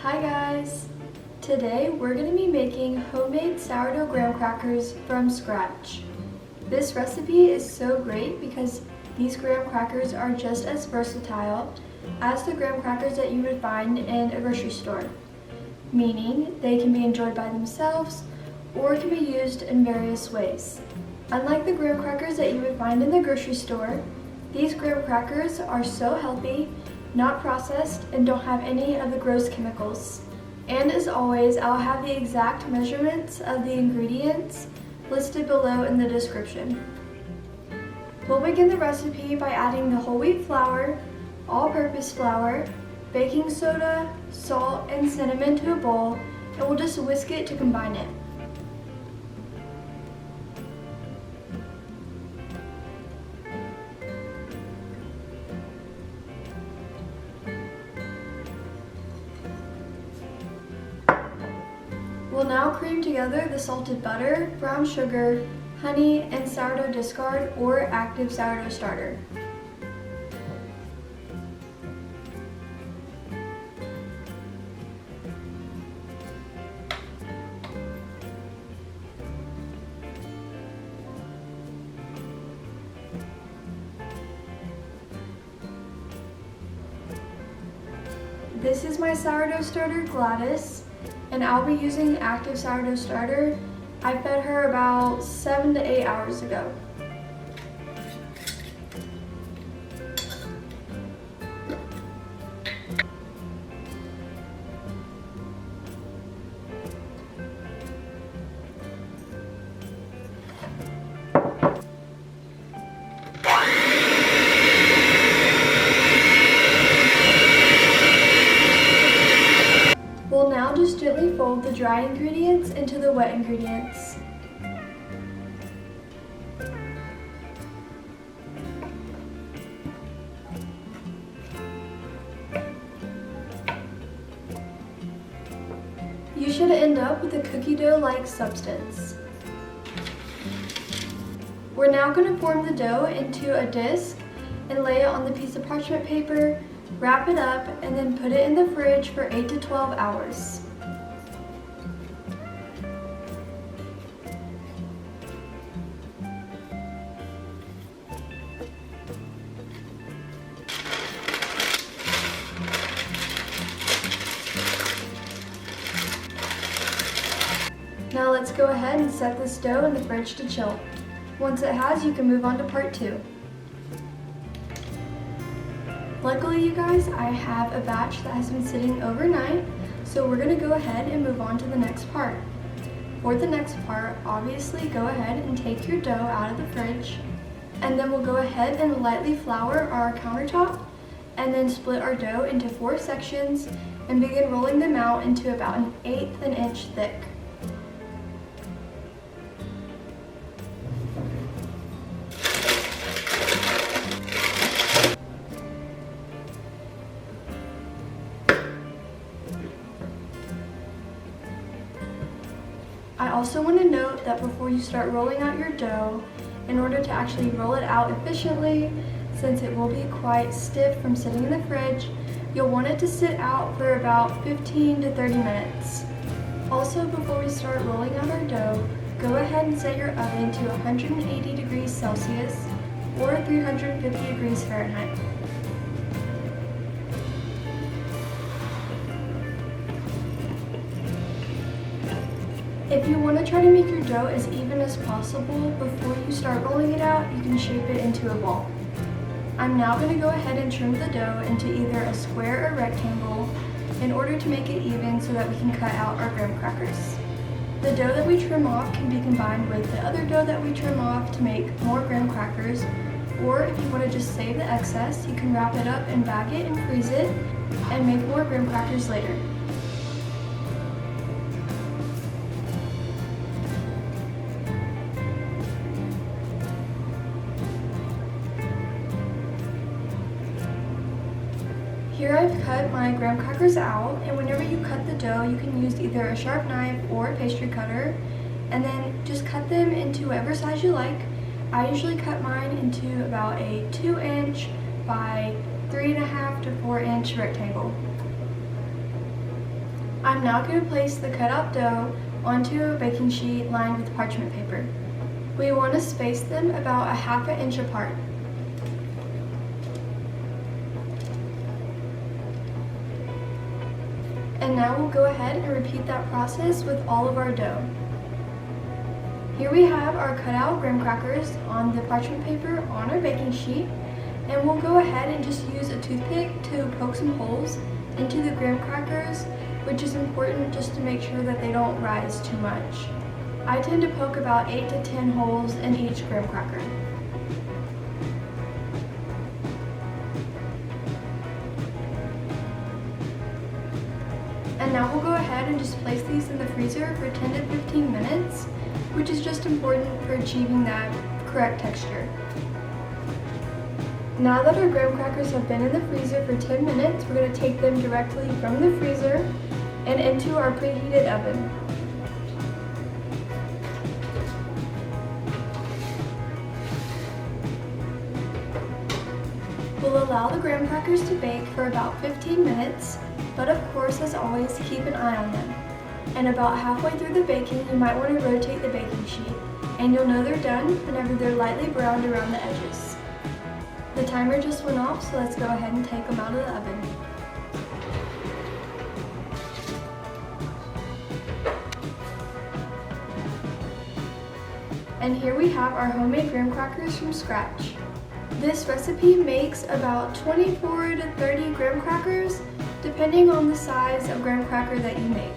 Hi guys! Today we're going to be making homemade sourdough graham crackers from scratch. This recipe is so great because these graham crackers are just as versatile as the graham crackers that you would find in a grocery store, meaning they can be enjoyed by themselves or can be used in various ways. Unlike the graham crackers that you would find in the grocery store, these graham crackers are so healthy, not processed, and don't have any of the gross chemicals. And as always, I'll have the exact measurements of the ingredients listed below in the description. We'll begin the recipe by adding the whole wheat flour, all-purpose flour, baking soda, salt, and cinnamon to a bowl, and we'll just whisk it to combine it. We'll now cream together the salted butter, brown sugar, honey, and sourdough discard or active sourdough starter. This is my sourdough starter, Gladys, and I'll be using active sourdough starter. I fed her about 7 to 8 hours ago. We'll now just gently fold the dry ingredients into the wet ingredients. You should end up with a cookie dough-like substance. We're now going to form the dough into a disc and lay it on the piece of parchment paper, wrap it up, and then put it in the fridge for 8 to 12 hours. Now let's go ahead and set this dough in the fridge to chill. Once it has, you can move on to part 2. Luckily, you guys, I have a batch that has been sitting overnight, so we're going to go ahead and move on to the next part. For the next part, obviously go ahead and take your dough out of the fridge, and then we'll go ahead and lightly flour our countertop, and then split our dough into 4 sections and begin rolling them out into about 1/8 of an inch thick. I also want to note that before you start rolling out your dough, in order to actually roll it out efficiently, since it will be quite stiff from sitting in the fridge, you'll want it to sit out for about 15 to 30 minutes. Also, before we start rolling out our dough, go ahead and set your oven to 180 degrees Celsius or 350 degrees Fahrenheit. If you want to try to make your dough as even as possible before you start rolling it out, you can shape it into a ball. I'm now going to go ahead and trim the dough into either a square or rectangle in order to make it even so that we can cut out our graham crackers. The dough that we trim off can be combined with the other dough that we trim off to make more graham crackers, or if you want to just save the excess, you can wrap it up and bag it and freeze it and make more graham crackers later. Here I've cut my graham crackers out, and whenever you cut the dough, you can use either a sharp knife or a pastry cutter, and then just cut them into whatever size you like. I usually cut mine into about a 2-inch by 3.5 to 4-inch rectangle. I'm now going to place the cutout dough onto a baking sheet lined with parchment paper. We want to space them about a half an inch apart. And now we'll go ahead and repeat that process with all of our dough. Here we have our cutout graham crackers on the parchment paper on our baking sheet, and we'll go ahead and just use a toothpick to poke some holes into the graham crackers, which is important just to make sure that they don't rise too much. I tend to poke about 8 to 10 holes in each graham cracker. And now we'll go ahead and just place these in the freezer for 10 to 15 minutes, which is just important for achieving that correct texture. Now that our graham crackers have been in the freezer for 10 minutes, we're going to take them directly from the freezer and into our preheated oven. We'll allow the graham crackers to bake for about 15 minutes, but of course, as always, keep an eye on them. And about halfway through the baking, you might want to rotate the baking sheet, and you'll know they're done whenever they're lightly browned around the edges. The timer just went off, so let's go ahead and take them out of the oven. And here we have our homemade graham crackers from scratch. This recipe makes about 24 to 30 graham crackers, depending on the size of graham cracker that you make.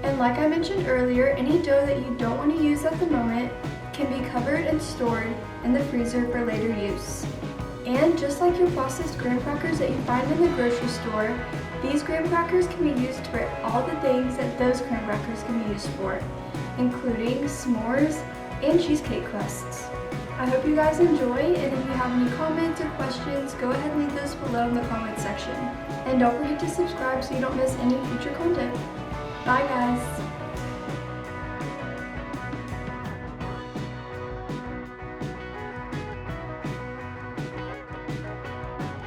And like I mentioned earlier, any dough that you don't want to use at the moment can be covered and stored in the freezer for later use. And just like your processed graham crackers that you find in the grocery store, these graham crackers can be used for all the things that those graham crackers can be used for, including s'mores and cheesecake crusts. I hope you guys enjoy, and if you have any comments or questions, go ahead and leave those below in the comment section. And don't forget to subscribe so you don't miss any future content. Bye guys!